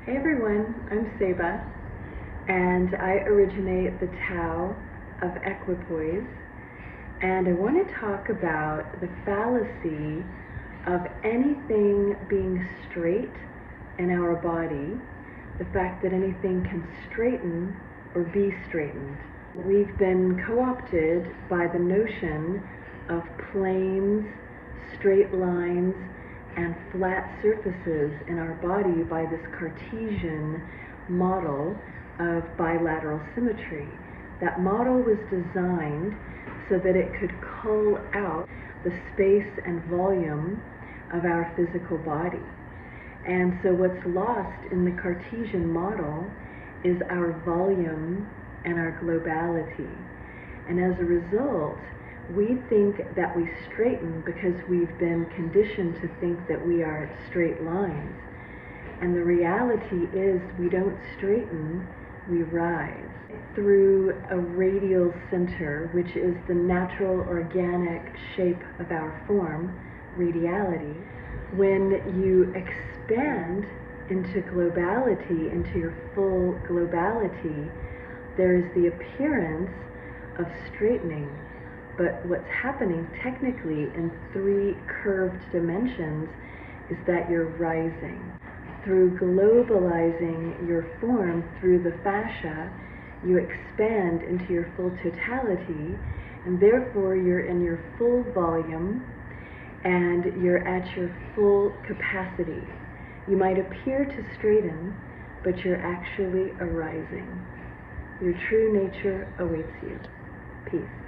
Hey everyone, I'm Ceiba, and I originate the Tao of Equipoise, and I want to talk about the fallacy of anything being straight in our body, the fact that anything can straighten or be straightened. We've been co-opted by the notion of planes, straight lines, and flat surfaces in our body by this Cartesian model of bilateral symmetry. That model was designed so that it could cull out the space and volume of our physical body. And so what's lost in the Cartesian model is our volume and our globality. And as a result, we think that we straighten because we've been conditioned to think that we are straight lines. And the reality is we don't straighten, we rise. Through a radial center, which is the natural organic shape of our form, radiality, when you expand into globality, into your full globality, there is the appearance of straightening. But what's happening technically in 3 curved dimensions is that you're rising. Through globalizing your form through the fascia, you expand into your full totality, and therefore you're in your full volume and you're at your full capacity. You might appear to straighten, but you're actually arising. Your true nature awaits you. Peace.